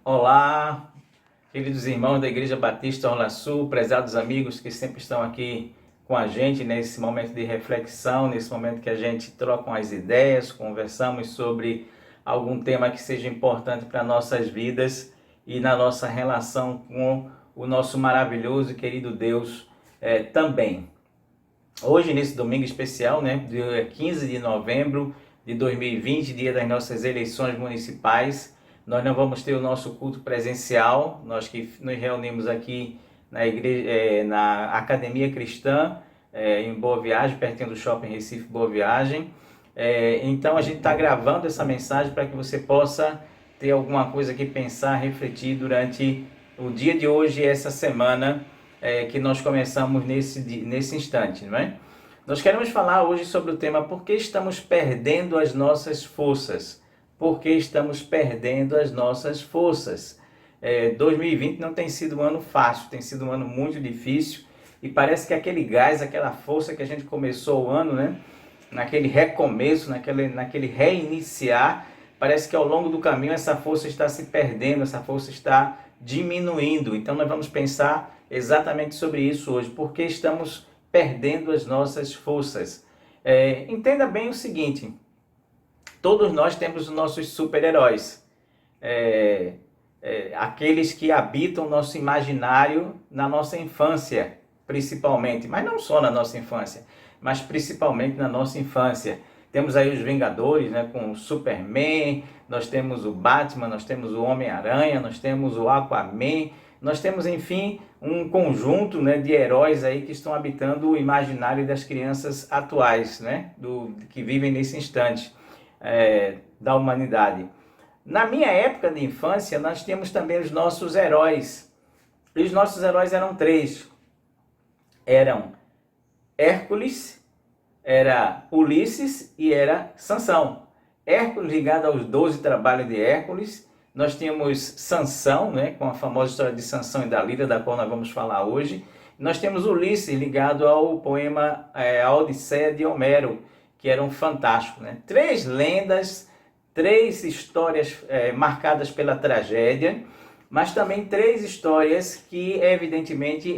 Olá, queridos irmãos da Igreja Batista Orla Sul, prezados amigos que sempre estão aqui com a gente nesse momento de reflexão, nesse momento que a gente troca as ideias, conversamos sobre algum tema que seja importante para nossas vidas e na nossa relação com o nosso maravilhoso e querido Deus também. Hoje, nesse domingo especial, dia 15 de novembro de 2020, dia das nossas eleições municipais, nós não vamos ter o nosso culto presencial, nós que nos reunimos aqui na igreja, na Academia Cristã, em Boa Viagem, pertinho do Shopping Recife Boa Viagem. Então a gente está gravando essa mensagem para que você possa ter alguma coisa que pensar, refletir durante o dia de hoje e essa semana que nós começamos nesse instante, não é? Nós queremos falar hoje sobre o tema por que estamos perdendo as nossas forças. Por que estamos perdendo as nossas forças? 2020 não tem sido um ano fácil, tem sido um ano muito difícil e parece que aquele gás, aquela força que a gente começou o ano, né? Naquele recomeço, naquele reiniciar, parece que ao longo do caminho essa força está se perdendo, essa força está diminuindo. Então nós vamos pensar exatamente sobre isso hoje, por que estamos perdendo as nossas forças. Entenda bem o seguinte, todos nós temos os nossos super-heróis, aqueles que habitam o nosso imaginário na nossa infância, principalmente, mas não só na nossa infância, mas principalmente na nossa infância. Temos aí os Vingadores, né, com o Superman, nós temos o Batman, nós temos o Homem-Aranha, nós temos o Aquaman, nós temos, enfim, um conjunto, né, de heróis aí que estão habitando o imaginário das crianças atuais, né, que vivem nesse instante da humanidade. Na minha época de infância, nós tínhamos também os nossos heróis. E os nossos heróis eram três. Eram Hércules, era Ulisses e era Sansão. Hércules ligado aos 12 trabalhos de Hércules. Nós tínhamos Sansão, né, com a famosa história de Sansão e Dalila, da qual nós vamos falar hoje. Nós temos Ulisses ligado ao poema A Odisseia de Homero, que eram fantásticos, né? Três lendas, três histórias marcadas pela tragédia, mas também três histórias que evidentemente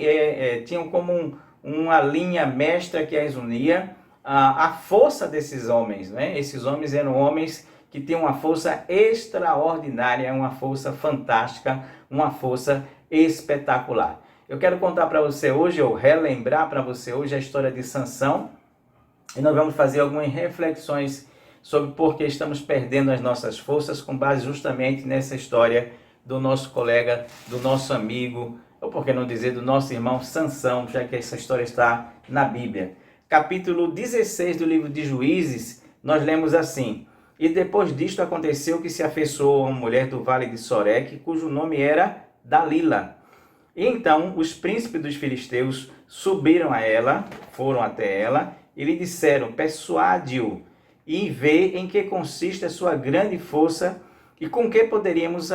tinham como uma linha mestra que as unia, a força desses homens, né? Esses homens eram homens que tinham uma força extraordinária, uma força fantástica, uma força espetacular. Eu quero contar para você hoje, ou relembrar para você hoje a história de Sansão, e nós vamos fazer algumas reflexões sobre por que estamos perdendo as nossas forças, com base justamente nessa história do nosso colega, do nosso amigo, ou por que não dizer do nosso irmão Sansão, já que essa história está na Bíblia. Capítulo 16 do livro de Juízes, nós lemos assim: E depois disto aconteceu que se afeiçoou a uma mulher do vale de Soreque, cujo nome era Dalila. E então os príncipes dos filisteus subiram a ela, foram até ela, e lhe disseram: persuade-o e vê em que consiste a sua grande força e com que poderíamos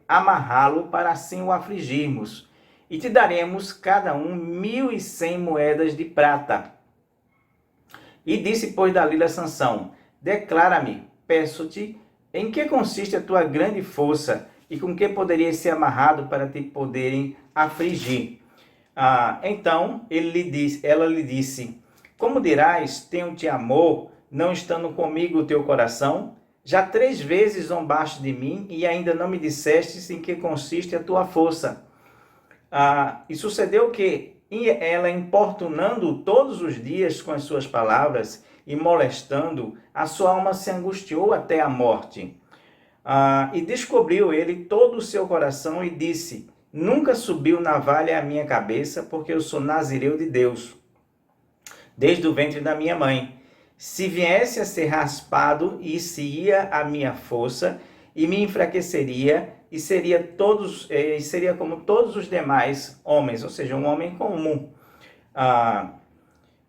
amarrá-lo para assim o afligirmos. E te daremos cada um 1.100 moedas de prata. E disse, pois, Dalila a Sansão: declara-me, peço-te, em que consiste a tua grande força e com que poderias ser amarrado para te poderem afligir. Então ela lhe disse: como dirás, tenho-te amor, não estando comigo o teu coração? Já 3 vezes zombaste de mim e ainda não me dissestes em que consiste a tua força. E sucedeu que ela, importunando todos os dias com as suas palavras e molestando, a sua alma se angustiou até a morte. E descobriu ele todo o seu coração e disse: nunca subiu navalha à minha cabeça, porque eu sou nazireu de Deus, desde o ventre da minha mãe. Se viesse a ser raspado, isso ia a minha força e me enfraqueceria e seria como todos os demais homens, ou seja, um homem comum.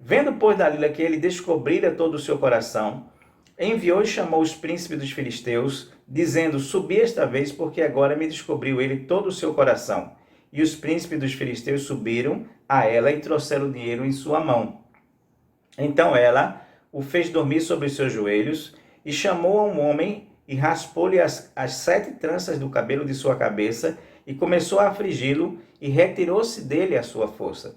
Vendo, pois, Dalila que ele descobrira todo o seu coração, enviou e chamou os príncipes dos filisteus, dizendo: subi esta vez, porque agora me descobriu ele todo o seu coração. E os príncipes dos filisteus subiram a ela e trouxeram o dinheiro em sua mão. Então ela o fez dormir sobre os seus joelhos e chamou a um homem e raspou-lhe as 7 tranças do cabelo de sua cabeça e começou a afligi-lo e retirou-se dele a sua força.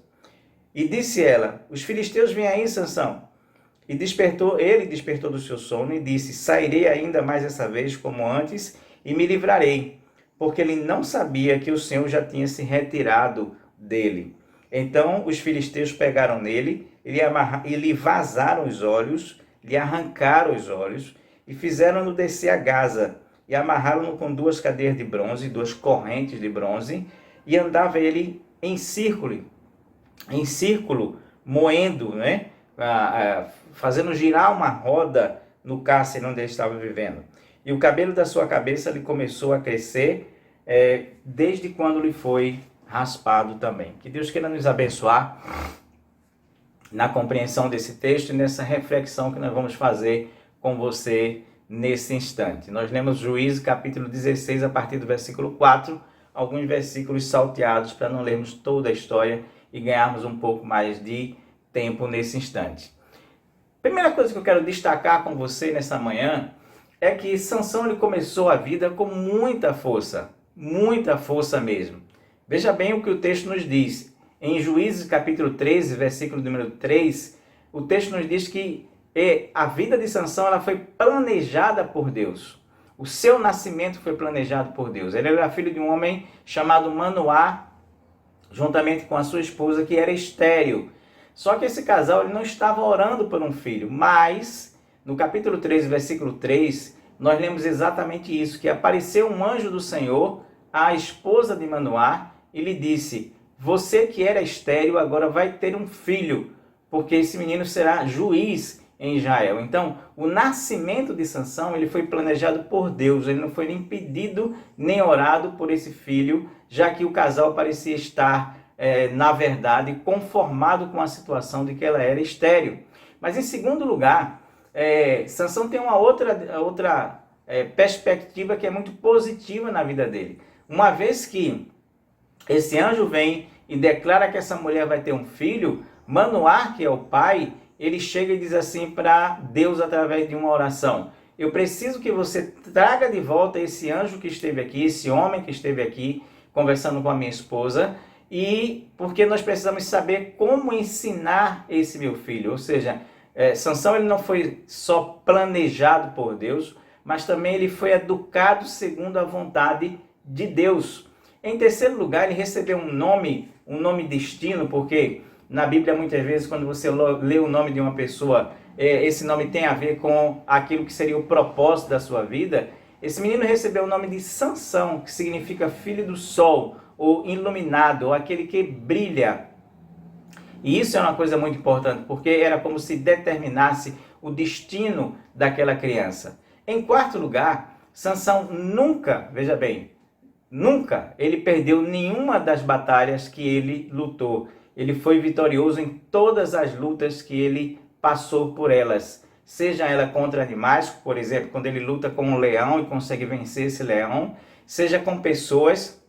E disse ela: os filisteus vêm aí, Sansão. E ele despertou do seu sono e disse: sairei ainda mais essa vez como antes e me livrarei, porque ele não sabia que o Senhor já tinha se retirado dele. Então os filisteus pegaram nele, e lhe vazaram os olhos, lhe arrancaram os olhos, e fizeram-no descer a Gaza, e amarraram-no com 2 cadeias de bronze, 2 correntes de bronze, e andava ele em círculo, moendo, né? Fazendo girar uma roda no cárcere onde ele estava vivendo. E o cabelo da sua cabeça lhe começou a crescer, desde quando lhe foi raspado também. Que Deus queira nos abençoar na compreensão desse texto e nessa reflexão que nós vamos fazer com você nesse instante. Nós lemos Juízes capítulo 16 a partir do versículo 4, alguns versículos salteados para não lermos toda a história e ganharmos um pouco mais de tempo nesse instante. Primeira coisa que eu quero destacar com você nessa manhã é que Sansão ele começou a vida com muita força mesmo. Veja bem o que o texto nos diz. Em Juízes capítulo 13, versículo número 3, o texto nos diz que a vida de Sansão ela foi planejada por Deus. O seu nascimento foi planejado por Deus. Ele era filho de um homem chamado Manoá, juntamente com a sua esposa, que era estéril. Só que esse casal ele não estava orando por um filho, mas no capítulo 13, versículo 3, nós lemos exatamente isso, que apareceu um anjo do Senhor à esposa de Manoá e lhe disse: você que era estéril agora vai ter um filho, porque esse menino será juiz em Israel. Então, o nascimento de Sansão ele foi planejado por Deus, ele não foi nem pedido nem orado por esse filho, já que o casal parecia estar, na verdade, conformado com a situação de que ela era estéril. Mas em segundo lugar, Sansão tem uma outra perspectiva que é muito positiva na vida dele. Uma vez que esse anjo vem e declara que essa mulher vai ter um filho, Manoá, que é o pai, ele chega e diz assim para Deus através de uma oração: eu preciso que você traga de volta esse anjo que esteve aqui, esse homem que esteve aqui conversando com a minha esposa, e porque nós precisamos saber como ensinar esse meu filho. Ou seja, Sansão ele não foi só planejado por Deus, mas também ele foi educado segundo a vontade de Deus. Em terceiro lugar, ele recebeu um nome destino, porque na Bíblia muitas vezes quando você lê o nome de uma pessoa, esse nome tem a ver com aquilo que seria o propósito da sua vida. Esse menino recebeu o nome de Sansão, que significa filho do sol, ou iluminado, ou aquele que brilha. E isso é uma coisa muito importante, porque era como se determinasse o destino daquela criança. Em quarto lugar, Sansão nunca, veja bem, nunca ele perdeu nenhuma das batalhas que ele lutou. Ele foi vitorioso em todas as lutas que ele passou por elas. Seja ela contra animais, por exemplo, quando ele luta com um leão e consegue vencer esse leão, seja com pessoas,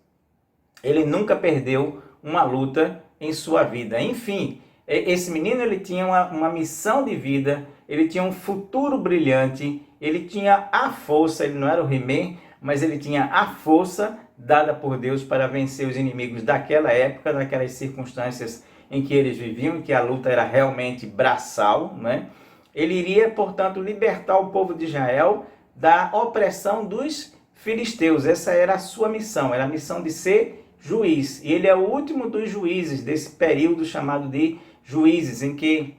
ele nunca perdeu uma luta em sua vida. Enfim, esse menino ele tinha uma missão de vida, ele tinha um futuro brilhante, ele tinha a força, ele não era o He-Man, mas ele tinha a força dada por Deus para vencer os inimigos daquela época, daquelas circunstâncias em que eles viviam, em que a luta era realmente braçal, né? Ele iria, portanto, libertar o povo de Israel da opressão dos filisteus. Essa era a sua missão, era a missão de ser juiz. E ele é o último dos juízes desse período chamado de juízes, em que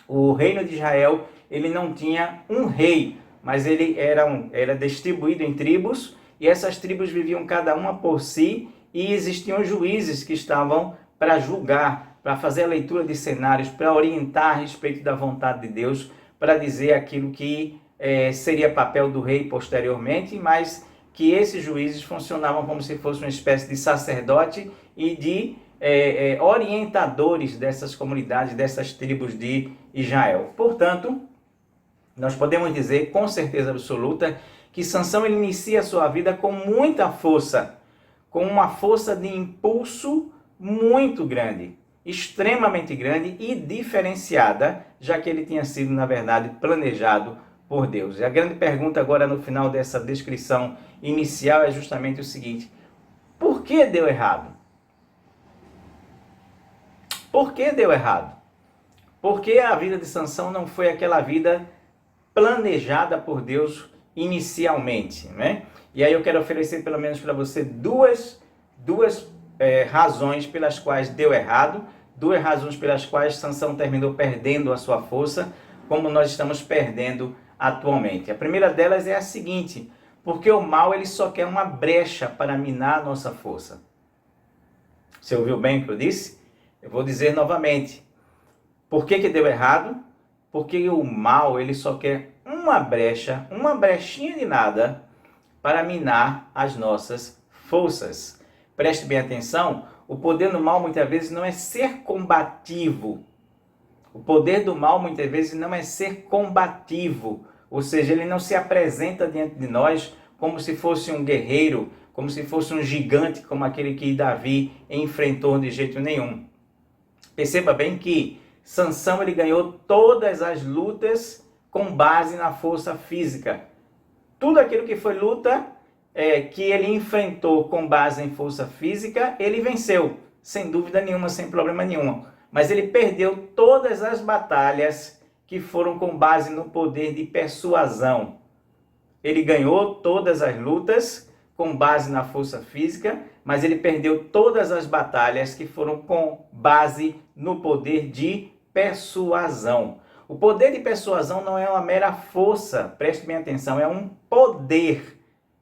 o reino de Israel ele não tinha um rei, mas ele era distribuído em tribos, e essas tribos viviam cada uma por si, e existiam juízes que estavam para julgar, para fazer a leitura de cenários, para orientar a respeito da vontade de Deus, para dizer aquilo que seria papel do rei posteriormente, mas que esses juízes funcionavam como se fosse uma espécie de sacerdote e de orientadores dessas comunidades, dessas tribos de Israel. Portanto, nós podemos dizer com certeza absoluta que Sansão ele inicia a sua vida com muita força, com uma força de impulso muito grande, extremamente grande e diferenciada, já que ele tinha sido, na verdade, planejado por Deus. E a grande pergunta agora no final dessa descrição inicial é justamente o seguinte: por que deu errado? Por que deu errado? Porque a vida de Sansão não foi aquela vida planejada por Deus inicialmente, né? E aí eu quero oferecer pelo menos para você duas razões pelas quais deu errado, duas razões pelas quais Sansão terminou perdendo a sua força, como nós estamos perdendo atualmente. A primeira delas é a seguinte: porque o mal ele só quer uma brecha para minar a nossa força. Você ouviu bem o que eu disse? Eu vou dizer novamente. Por que deu errado? Porque o mal ele só quer uma brecha, uma brechinha de nada para minar as nossas forças. Preste bem atenção, o poder do mal muitas vezes não é ser combativo. O poder do mal muitas vezes não é ser combativo, ou seja, ele não se apresenta diante de nós como se fosse um guerreiro, como se fosse um gigante, como aquele que Davi enfrentou de jeito nenhum. Perceba bem que Sansão ele ganhou todas as lutas com base na força física. Tudo aquilo que foi luta que ele enfrentou com base em força física, ele venceu, sem dúvida nenhuma, sem problema nenhum. Mas ele perdeu todas as batalhas que foram com base no poder de persuasão. Ele ganhou todas as lutas com base na força física, mas ele perdeu todas as batalhas que foram com base no poder de persuasão. O poder de persuasão não é uma mera força, preste bem atenção, é um poder.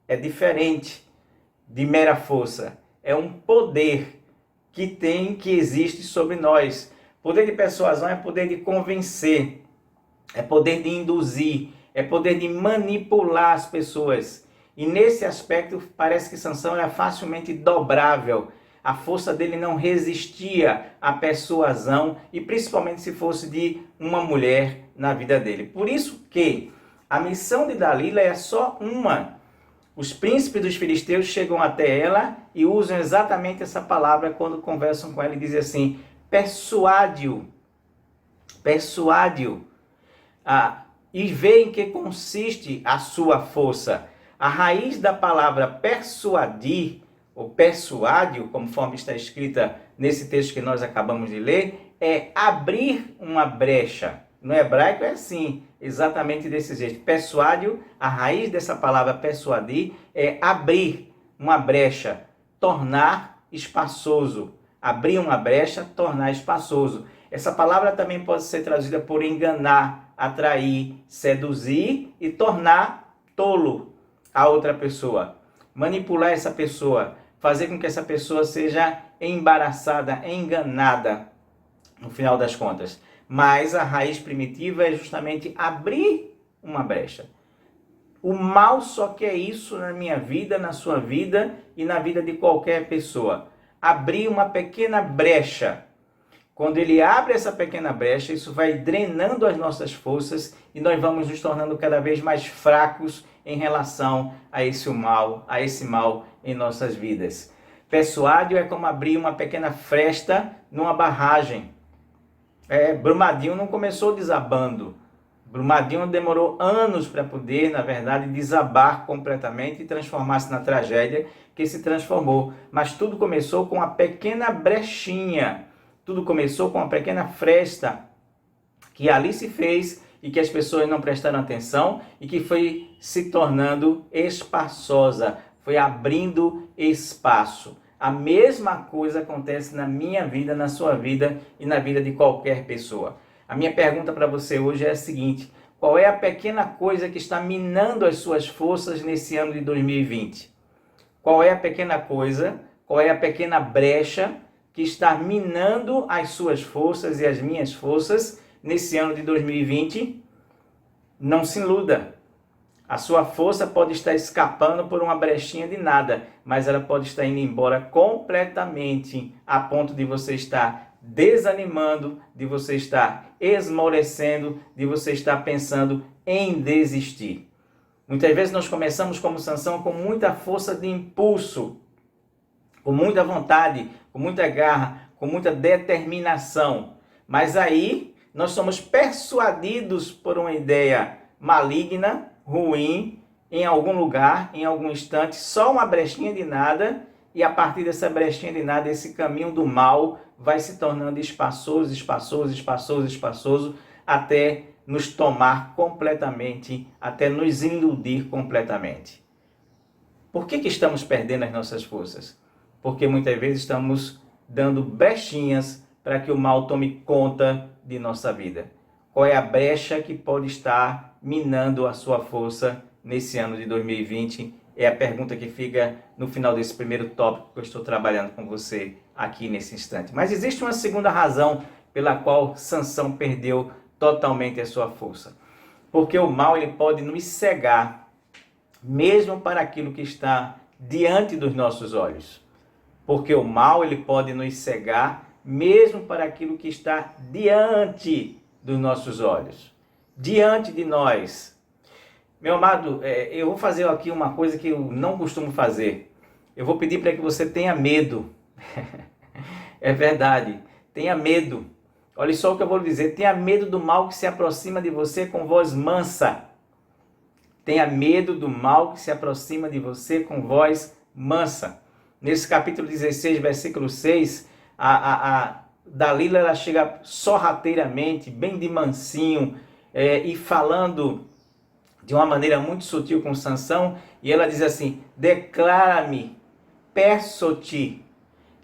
É diferente de mera força. É um poder que existe sobre nós. Poder de persuasão é poder de convencer, é poder de induzir, é poder de manipular as pessoas. E nesse aspecto parece que Sansão era facilmente dobrável. A força dele não resistia à persuasão, e principalmente se fosse de uma mulher na vida dele. Por isso que a missão de Dalila é só uma. Os príncipes dos filisteus chegam até ela e usam exatamente essa palavra quando conversam com ela e dizem assim: persuade-o, persuade-o, e vê em que consiste a sua força. A raiz da palavra persuadir, ou persuade-o, conforme está escrita nesse texto que nós acabamos de ler, é abrir uma brecha. No hebraico é assim, exatamente desse jeito. Persuade-o, a raiz dessa palavra persuadir é abrir uma brecha, tornar espaçoso. Abrir uma brecha, tornar espaçoso. Essa palavra também pode ser traduzida por enganar, atrair, seduzir e tornar tolo a outra pessoa. Manipular essa pessoa, fazer com que essa pessoa seja embaraçada, enganada, no final das contas. Mas a raiz primitiva é justamente abrir uma brecha. O mal só quer isso na minha vida, na sua vida e na vida de qualquer pessoa. Abrir uma pequena brecha. Quando ele abre essa pequena brecha, isso vai drenando as nossas forças e nós vamos nos tornando cada vez mais fracos em relação a esse mal em nossas vidas. Persuádio é como abrir uma pequena fresta numa barragem. Brumadinho não começou desabando. Brumadinho demorou anos para poder, na verdade, desabar completamente e transformar-se na tragédia que se transformou. Mas tudo começou com uma pequena brechinha. Tudo começou com uma pequena fresta que ali se fez e que as pessoas não prestaram atenção e que foi se tornando espaçosa, foi abrindo espaço. A mesma coisa acontece na minha vida, na sua vida e na vida de qualquer pessoa. A minha pergunta para você hoje é a seguinte: qual é a pequena coisa que está minando as suas forças nesse ano de 2020? Qual é a pequena coisa, qual é a pequena brecha que está minando as suas forças e as minhas forças nesse ano de 2020? Não se iluda. A sua força pode estar escapando por uma brechinha de nada, mas ela pode estar indo embora completamente, a ponto de você estar desanimando, de você estar esmorecendo, de você estar pensando em desistir. Muitas vezes nós começamos como Sansão com muita força de impulso, com muita vontade, com muita garra, com muita determinação. Mas aí nós somos persuadidos por uma ideia maligna, ruim, em algum lugar, em algum instante, só uma brechinha de nada, e a partir dessa brechinha de nada, esse caminho do mal vai se tornando espaçoso, espaçoso, espaçoso, espaçoso, até nos tomar completamente, até nos iludir completamente. Por que estamos perdendo as nossas forças? Porque muitas vezes estamos dando brechinhas para que o mal tome conta de nossa vida. Qual é a brecha que pode estar minando a sua força nesse ano de 2020? É a pergunta que fica no final desse primeiro tópico que eu estou trabalhando com você aqui nesse instante. Mas existe uma segunda razão pela qual Sansão perdeu totalmente a sua força. Porque o mal ele pode nos cegar, mesmo para aquilo que está diante dos nossos olhos. Porque o mal ele pode nos cegar, mesmo para aquilo que está diante dos nossos olhos, diante de nós. Meu amado, eu vou fazer aqui uma coisa que eu não costumo fazer. Eu vou pedir para que você tenha medo. É verdade, tenha medo. Olha só o que eu vou lhe dizer. Tenha medo do mal que se aproxima de você com voz mansa. Tenha medo do mal que se aproxima de você com voz mansa. Nesse capítulo 16, versículo 6, a Dalila ela chega sorrateiramente, bem de mansinho, e falando de uma maneira muito sutil com Sansão, e ela diz assim: declara-me, peço-te.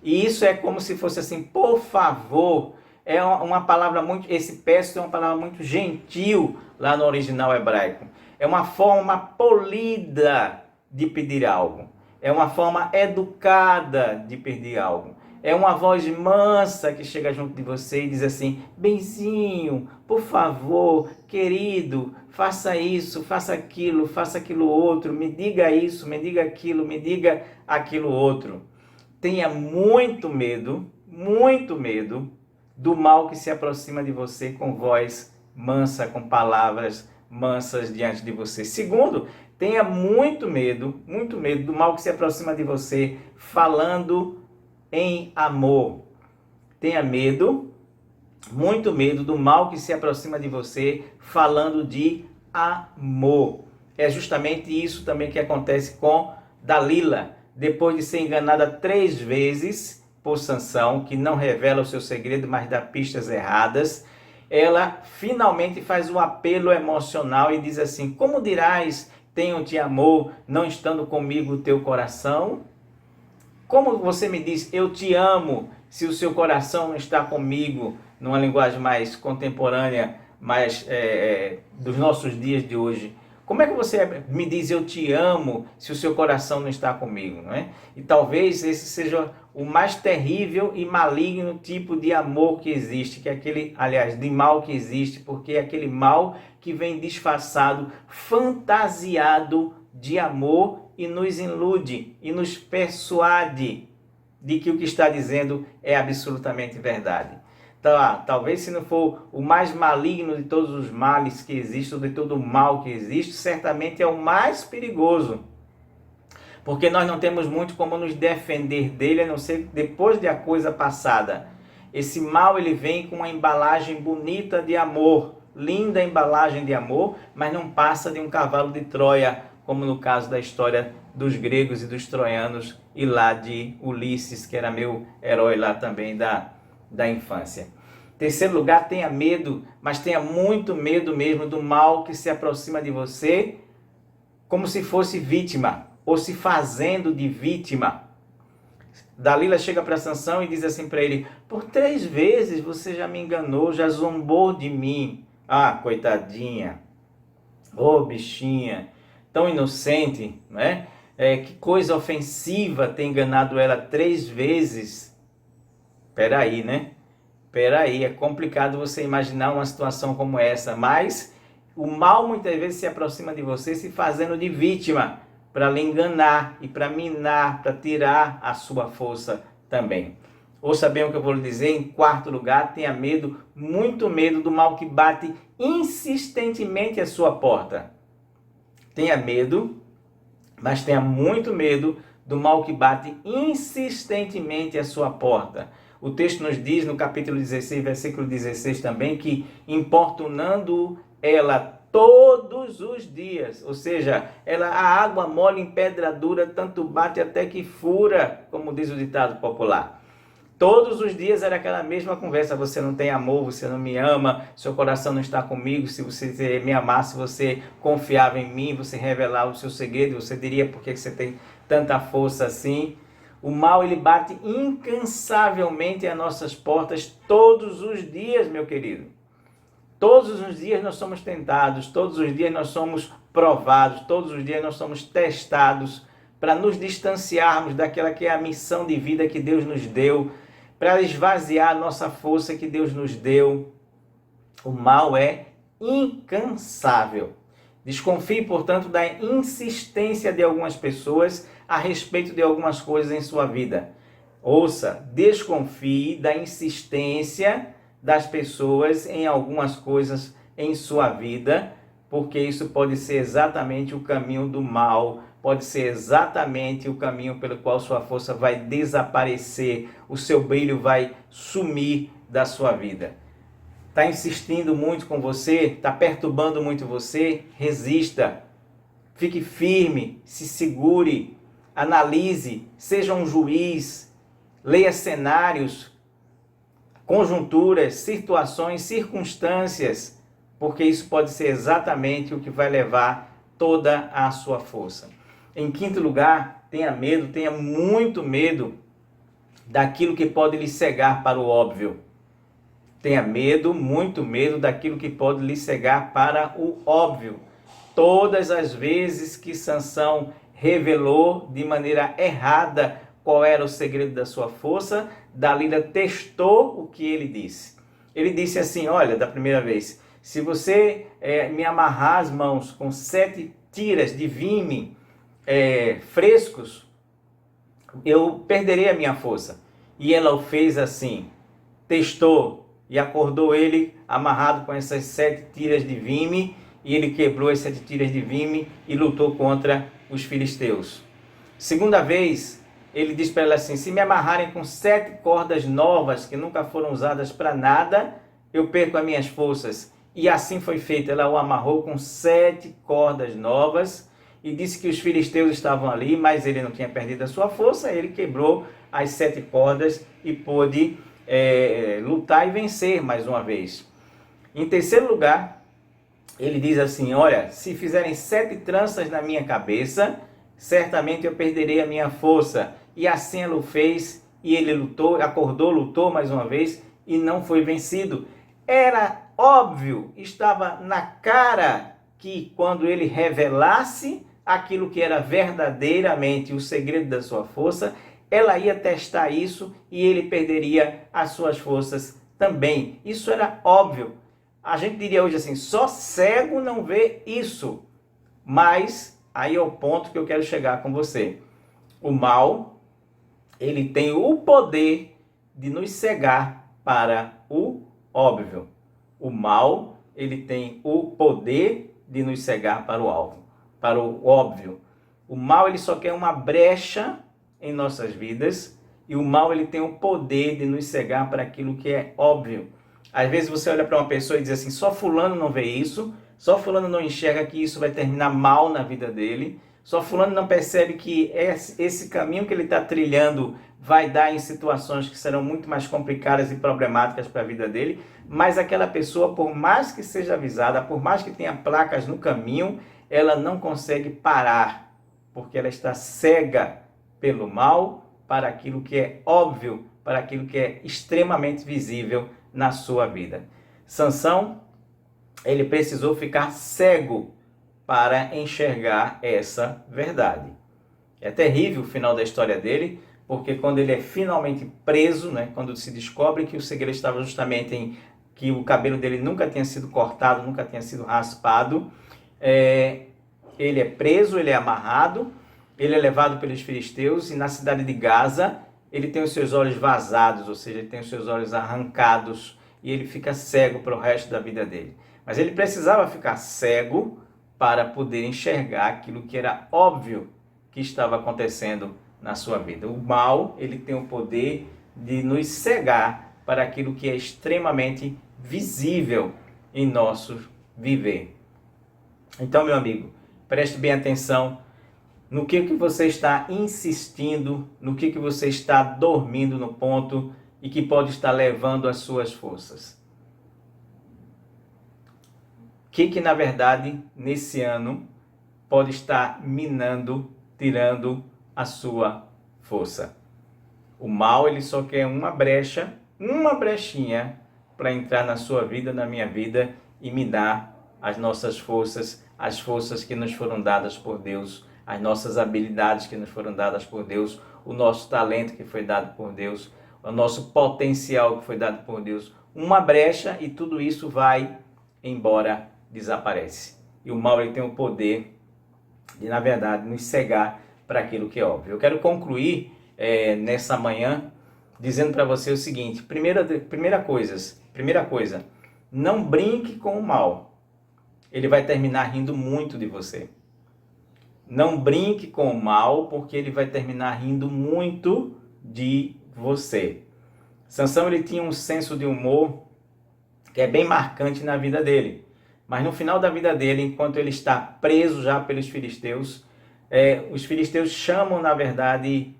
E isso é como se fosse assim, por favor. É uma palavra muito, esse peço é uma palavra muito gentil lá no original hebraico. É uma forma polida de pedir algo. É uma forma educada de pedir algo. É uma voz mansa que chega junto de você e diz assim: benzinho, por favor, querido, faça isso, faça aquilo outro, me diga isso, me diga aquilo outro. Tenha muito medo do mal que se aproxima de você com voz mansa, com palavras mansas diante de você. Segundo, tenha muito medo do mal que se aproxima de você falando em amor. Tenha medo, muito medo do mal que se aproxima de você falando de amor. É justamente isso também que acontece com Dalila. Depois de ser enganada 3 vezes por Sansão, que não revela o seu segredo, mas dá pistas erradas, ela finalmente faz um apelo emocional e diz assim: como dirás, tenho-te amor, não estando comigo o teu coração? Como você me diz, eu te amo, se o seu coração não está comigo, numa linguagem mais contemporânea, mais dos nossos dias de hoje? Como é que você me diz eu te amo se o seu coração não está comigo, não é? E talvez esse seja o mais terrível e maligno tipo de amor que existe, que é aquele, aliás, de mal que existe, porque é aquele mal que vem disfarçado, fantasiado de amor e nos ilude e nos persuade de que o que está dizendo é absolutamente verdade. Tá, talvez se não for o mais maligno de todos os males que existem, ou de todo o mal que existe, certamente é o mais perigoso. Porque nós não temos muito como nos defender dele, a não ser depois de a coisa passada. Esse mal ele vem com uma embalagem bonita de amor, linda embalagem de amor, mas não passa de um cavalo de Troia, como no caso da história dos gregos e dos troianos, e lá de Ulisses, que era meu herói lá também da infância. Terceiro lugar, tenha medo, mas tenha muito medo mesmo do mal que se aproxima de você, como se fosse vítima, ou se fazendo de vítima. Dalila chega para Sansão e diz assim para ele: por 3 vezes você já me enganou, já zombou de mim. Ah, coitadinha, ô bichinha, tão inocente, não é? Que coisa ofensiva ter enganado ela 3 vezes. Peraí, né? Peraí, é complicado você imaginar uma situação como essa, mas o mal muitas vezes se aproxima de você se fazendo de vítima, para lhe enganar e para minar, para tirar a sua força também. Ouça bem o que eu vou lhe dizer. Em quarto lugar, tenha medo, muito medo do mal que bate insistentemente à sua porta. Tenha medo, mas tenha muito medo do mal que bate insistentemente à sua porta. O texto nos diz no capítulo 16, versículo 16 também, que importunando ela todos os dias. Ou seja, a água mole em pedra dura, tanto bate até que fura, como diz o ditado popular. Todos os dias era aquela mesma conversa: você não tem amor, você não me ama, seu coração não está comigo, se você me amasse, você confiava em mim, você revelava o seu segredo, você diria por que você tem tanta força assim. O mal, ele bate incansavelmente às nossas portas todos os dias, meu querido. Todos os dias nós somos tentados, todos os dias nós somos provados, todos os dias nós somos testados para nos distanciarmos daquela que é a missão de vida que Deus nos deu, para esvaziar a nossa força que Deus nos deu. O mal é incansável. Desconfie, portanto, da insistência de algumas pessoas a respeito de algumas coisas em sua vida. Ouça, desconfie da insistência das pessoas em algumas coisas em sua vida, porque isso pode ser exatamente o caminho do mal, pode ser exatamente o caminho pelo qual sua força vai desaparecer, o seu brilho vai sumir da sua vida. Está insistindo muito com você, está perturbando muito você? Resista, fique firme, se segure, analise, seja um juiz, leia cenários, conjunturas, situações, circunstâncias, porque isso pode ser exatamente o que vai levar toda a sua força. Em quinto lugar, tenha medo, tenha muito medo daquilo que pode lhe cegar para o óbvio. Tenha medo, muito medo daquilo que pode lhe cegar para o óbvio. Todas as vezes que Sansão revelou de maneira errada qual era o segredo da sua força, Dalila testou o que ele disse. Ele disse assim: olha, da primeira vez, se você me amarrar as mãos com 7 tiras de vime frescos, eu perderei a minha força. E ela o fez assim, testou, e acordou ele amarrado com essas 7 tiras de vime, e ele quebrou as 7 tiras de vime e lutou contra os filisteus. Segunda vez, ele diz para ela assim: se me amarrarem com 7 cordas novas, que nunca foram usadas para nada, eu perco as minhas forças. E assim foi feito, ela o amarrou com 7 cordas novas, e disse que os filisteus estavam ali, mas ele não tinha perdido a sua força, ele quebrou as 7 cordas e pôde lutar e vencer mais uma vez. Em terceiro lugar, ele diz assim: olha, se fizerem 7 tranças na minha cabeça, certamente eu perderei a minha força. E assim ela o fez, e ele lutou, acordou, lutou mais uma vez e não foi vencido. Era óbvio, estava na cara que quando ele revelasse aquilo que era verdadeiramente o segredo da sua força, ela ia testar isso e ele perderia as suas forças também. Isso era óbvio. A gente diria hoje assim: só cego não vê isso. Mas aí é o ponto que eu quero chegar com você. O mal, ele tem o poder de nos cegar para o óbvio. O mal, ele tem o poder de nos cegar para o alvo, para o óbvio. O mal, ele só quer uma brecha em nossas vidas, e o mal, ele tem o poder de nos cegar para aquilo que é óbvio. Às vezes você olha para uma pessoa e diz assim: só fulano não vê isso, só fulano não enxerga que isso vai terminar mal na vida dele, só fulano não percebe que esse caminho que ele está trilhando vai dar em situações que serão muito mais complicadas e problemáticas para a vida dele. Mas aquela pessoa, por mais que seja avisada, por mais que tenha placas no caminho, ela não consegue parar, porque ela está cega pelo mal para aquilo que é óbvio, para aquilo que é extremamente visível na sua vida. Sansão, ele precisou ficar cego para enxergar essa verdade. É terrível o final da história dele, porque quando ele é finalmente preso, quando se descobre que o segredo estava justamente em que o cabelo dele nunca tinha sido cortado, nunca tinha sido raspado, ele é preso, ele é amarrado, ele é levado pelos filisteus, e na cidade de Gaza ele tem os seus olhos vazados, ou seja, ele tem os seus olhos arrancados, e ele fica cego para o resto da vida dele. Mas ele precisava ficar cego para poder enxergar aquilo que era óbvio que estava acontecendo na sua vida. O mal, ele tem o poder de nos cegar para aquilo que é extremamente visível em nosso viver. Então, meu amigo, preste bem atenção no que você está insistindo, no que você está dormindo no ponto e que pode estar levando as suas forças. O que na verdade, nesse ano, pode estar minando, tirando a sua força. O mal, ele só quer uma brecha, uma brechinha para entrar na sua vida, na minha vida e minar as nossas forças, as forças que nos foram dadas por Deus, as nossas habilidades que nos foram dadas por Deus, o nosso talento que foi dado por Deus, o nosso potencial que foi dado por Deus. Uma brecha e tudo isso vai embora, desaparece. E o mal, ele tem o poder de, na verdade, nos cegar para aquilo que é óbvio. Eu quero concluir nessa manhã dizendo para você o seguinte: primeira coisa, não brinque com o mal. Ele vai terminar rindo muito de você. Não brinque com o mal, porque ele vai terminar rindo muito de você. Sansão, ele tinha um senso de humor que é bem marcante na vida dele. Mas no final da vida dele, enquanto ele está preso já pelos filisteus, os filisteus chamam, na verdade,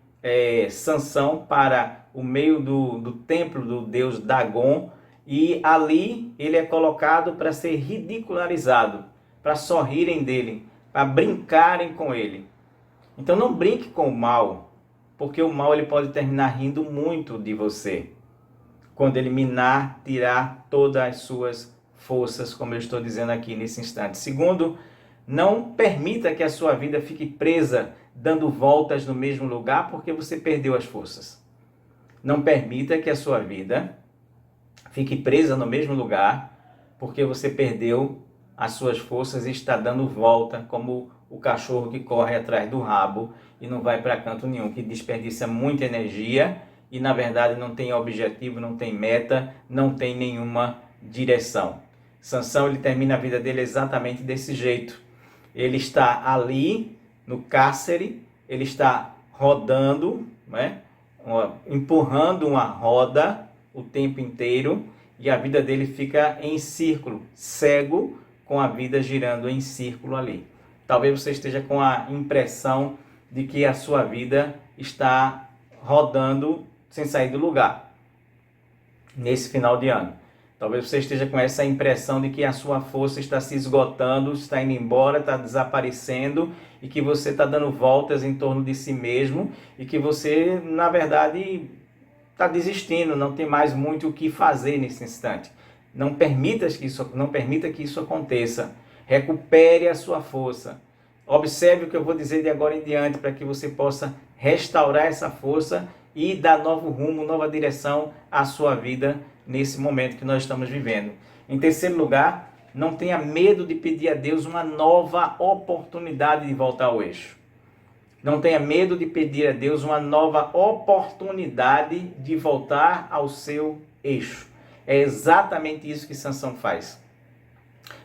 Sansão para o meio do templo do deus Dagon, e ali ele é colocado para ser ridicularizado, para sorrirem dele, para brincarem com ele. Então não brinque com o mal, porque o mal ele pode terminar rindo muito de você, quando ele minar, tirar todas as suas forças, como eu estou dizendo aqui nesse instante. Segundo, não permita que a sua vida fique presa, dando voltas no mesmo lugar, porque você perdeu as forças. Não permita que a sua vida fique presa no mesmo lugar, porque você perdeu as suas forças e está dando volta, como o cachorro que corre atrás do rabo e não vai para canto nenhum, que desperdiça muita energia e, na verdade, não tem objetivo, não tem meta, não tem nenhuma direção. Sansão, ele termina a vida dele exatamente desse jeito. Ele está ali no cárcere, ele está rodando, né? Empurrando uma roda o tempo inteiro, e a vida dele fica em círculo, cego, com a vida girando em círculo ali. Talvez você esteja com a impressão de que a sua vida está rodando sem sair do lugar nesse final de ano. Talvez você esteja com essa impressão de que a sua força está se esgotando, está indo embora, está desaparecendo, e que você está dando voltas em torno de si mesmo, e que você, na verdade, está desistindo, não tem mais muito o que fazer nesse instante. Não permita que isso aconteça. Recupere a sua força. Observe o que eu vou dizer de agora em diante, para que você possa restaurar essa força e dar novo rumo, nova direção à sua vida nesse momento que nós estamos vivendo. Em terceiro lugar, não tenha medo de pedir a Deus uma nova oportunidade de voltar ao eixo. Não tenha medo de pedir a Deus uma nova oportunidade de voltar ao seu eixo. É exatamente isso que Sansão faz.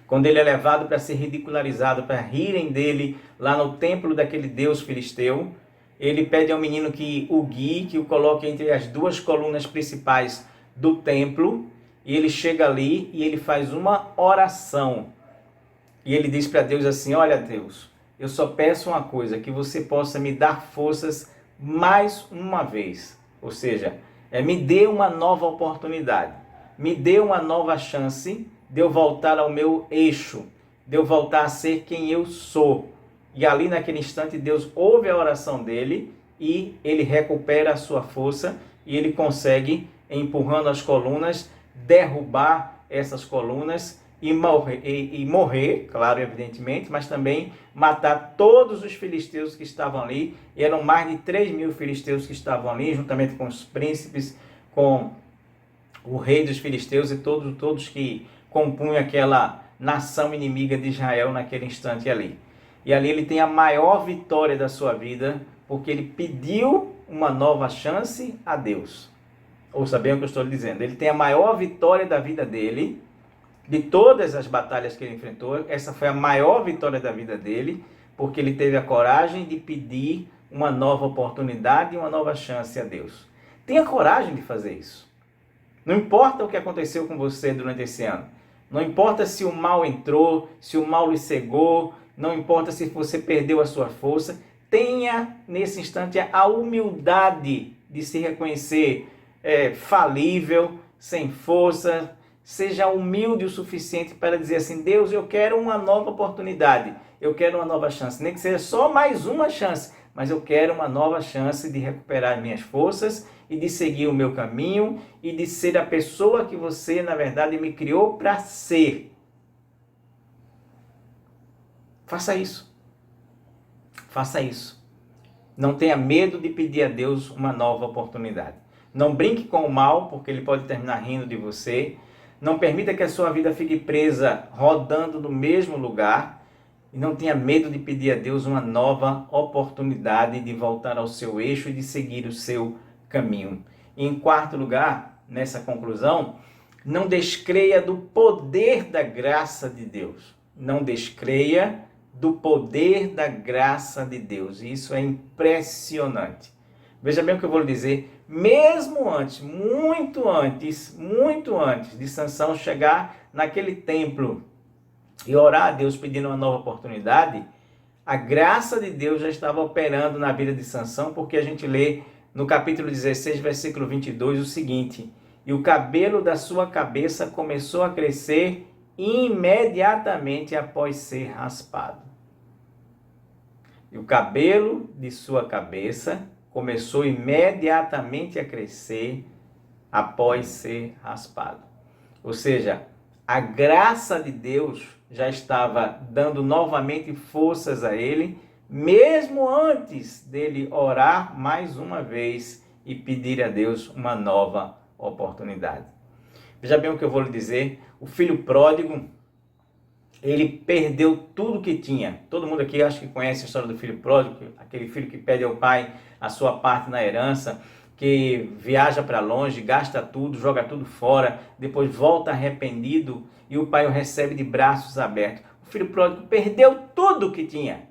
Quando ele é levado para ser ridicularizado, para rirem dele lá no templo daquele deus filisteu, ele pede ao menino que o guie, que o coloque entre as duas colunas principais do templo, e ele chega ali e ele faz uma oração. E ele diz para Deus assim: olha, Deus, eu só peço uma coisa, que você possa me dar forças mais uma vez. Ou seja, me dê uma nova oportunidade, me dê uma nova chance de eu voltar ao meu eixo, de eu voltar a ser quem eu sou. E ali naquele instante Deus ouve a oração dele e ele recupera a sua força e ele consegue, empurrando as colunas, derrubar essas colunas e morrer, claro, evidentemente, mas também matar todos os filisteus que estavam ali. E eram mais de 3.000 filisteus que estavam ali, juntamente com os príncipes, com o rei dos filisteus e todos que compunham aquela nação inimiga de Israel naquele instante ali. E ali ele tem a maior vitória da sua vida, porque ele pediu uma nova chance a Deus. Ouça bem o que eu estou lhe dizendo. Ele tem a maior vitória da vida dele, de todas as batalhas que ele enfrentou. Essa foi a maior vitória da vida dele, porque ele teve a coragem de pedir uma nova oportunidade e uma nova chance a Deus. Tenha coragem de fazer isso. Não importa o que aconteceu com você durante esse ano, Não importa se o mal entrou, se o mal lhe cegou, não importa se você perdeu a sua força, tenha nesse instante a humildade de se reconhecer falível, sem força. Seja humilde o suficiente para dizer assim: Deus, eu quero uma nova oportunidade, eu quero uma nova chance, nem que seja só mais uma chance, mas eu quero uma nova chance de recuperar minhas forças e de seguir o meu caminho e de ser a pessoa que você, na verdade, me criou para ser. Faça isso. Faça isso. Não tenha medo de pedir a Deus uma nova oportunidade. Não brinque com o mal, porque ele pode terminar rindo de você. Não permita que a sua vida fique presa, rodando no mesmo lugar. E não tenha medo de pedir a Deus uma nova oportunidade de voltar ao seu eixo e de seguir o seu caminho. E em quarto lugar, nessa conclusão, não descreia do poder da graça de Deus. Não descreia do poder da graça de Deus. E isso é impressionante. Veja bem o que eu vou lhe dizer. Mesmo antes, muito antes de Sansão chegar naquele templo e orar a Deus pedindo uma nova oportunidade, a graça de Deus já estava operando na vida de Sansão, porque a gente lê no capítulo 16, versículo 22, o seguinte: e o cabelo da sua cabeça começou a crescer imediatamente após ser raspado. E o cabelo de sua cabeça começou imediatamente a crescer após ser raspado. Ou seja, a graça de Deus já estava dando novamente forças a ele, mesmo antes dele orar mais uma vez e pedir a Deus uma nova oportunidade. Veja bem o que eu vou lhe dizer. O filho pródigo, ele perdeu tudo que tinha. Todo mundo aqui acho que conhece a história do filho pródigo, aquele filho que pede ao pai a sua parte na herança, que viaja para longe, gasta tudo, joga tudo fora, depois volta arrependido e o pai o recebe de braços abertos. O filho pródigo perdeu tudo que tinha.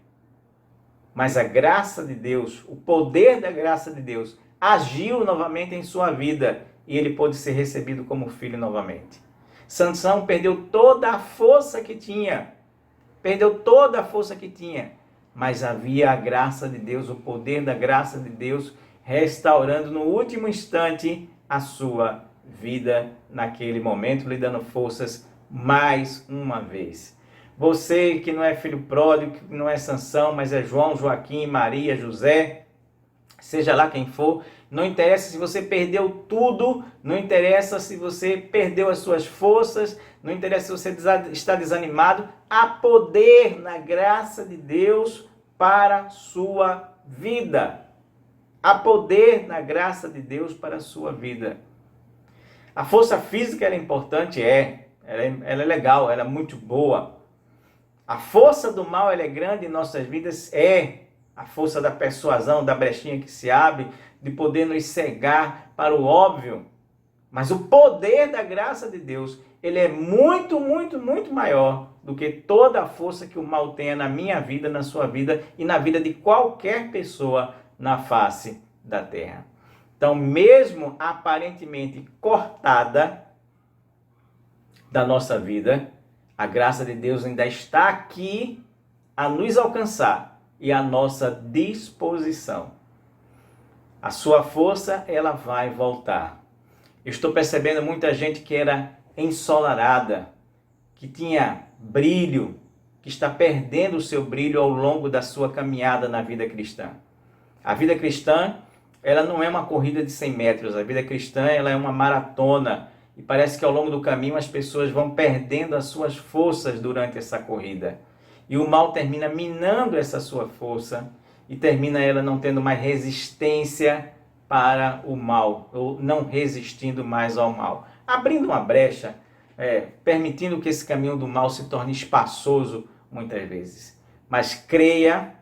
Mas a graça de Deus, o poder da graça de Deus, agiu novamente em sua vida e ele pôde ser recebido como filho novamente. Sansão perdeu toda a força que tinha, mas havia a graça de Deus, o poder da graça de Deus, restaurando no último instante a sua vida naquele momento, lhe dando forças mais uma vez. Você que não é filho pródigo, que não é Sansão, mas é João, Joaquim, Maria, José, seja lá quem for, não interessa se você perdeu tudo, não interessa se você perdeu as suas forças, não interessa se você está desanimado, há poder na graça de Deus para a sua vida. Há poder na graça de Deus para a sua vida. A força física ela é importante, ela é legal, ela é muito boa. A força do mal ela é grande em nossas vidas, a força da persuasão, da brechinha que se abre, de poder nos cegar para o óbvio. Mas o poder da graça de Deus, ele é muito, muito, muito maior do que toda a força que o mal tenha na minha vida, na sua vida e na vida de qualquer pessoa na face da terra. Então, mesmo aparentemente cortada da nossa vida, a graça de Deus ainda está aqui a nos alcançar e à nossa disposição. A sua força, ela vai voltar. Eu estou percebendo muita gente que era ensolarada, que tinha brilho, que está perdendo o seu brilho ao longo da sua caminhada na vida cristã. A vida cristã, ela não é uma corrida de 100 metros. A vida cristã, ela é uma maratona. E parece que ao longo do caminho as pessoas vão perdendo as suas forças durante essa corrida. E o mal termina minando essa sua força e termina ela não tendo mais resistência para o mal, ou não resistindo mais ao mal. Abrindo uma brecha, permitindo que esse caminho do mal se torne espaçoso muitas vezes. Mas creia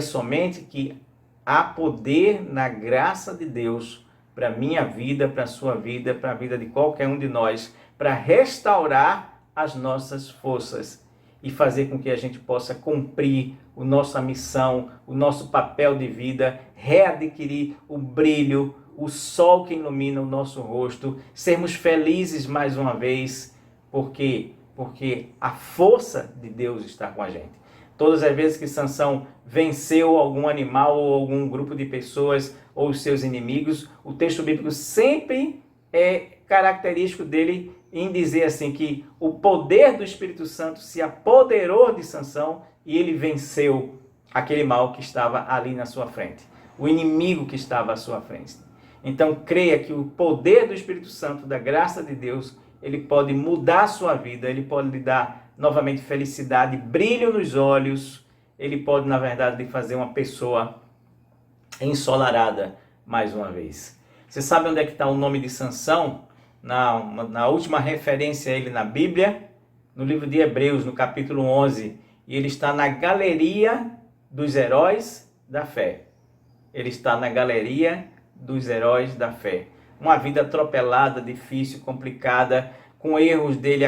somente que há poder na graça de Deus para a minha vida, para a sua vida, para a vida de qualquer um de nós, para restaurar as nossas forças e fazer com que a gente possa cumprir a nossa missão, o nosso papel de vida, readquirir o brilho, o sol que ilumina o nosso rosto, sermos felizes mais uma vez. Por quê? Porque a força de Deus está com a gente. Todas as vezes que Sansão venceu algum animal ou algum grupo de pessoas ou os seus inimigos, o texto bíblico sempre é característico dele em dizer assim que o poder do Espírito Santo se apoderou de Sansão e ele venceu aquele mal que estava ali na sua frente, o inimigo que estava à sua frente. Então creia que o poder do Espírito Santo, da graça de Deus, ele pode mudar a sua vida, ele pode lhe dar novamente felicidade, brilho nos olhos, ele pode, na verdade, lhe fazer uma pessoa ensolarada mais uma vez. Você sabe onde é que está o nome de Sansão? Na última referência a ele na Bíblia, no livro de Hebreus, no capítulo 11, e ele está na galeria dos heróis da fé. Ele está na galeria dos heróis da fé. Uma vida atropelada, difícil, complicada, com erros dele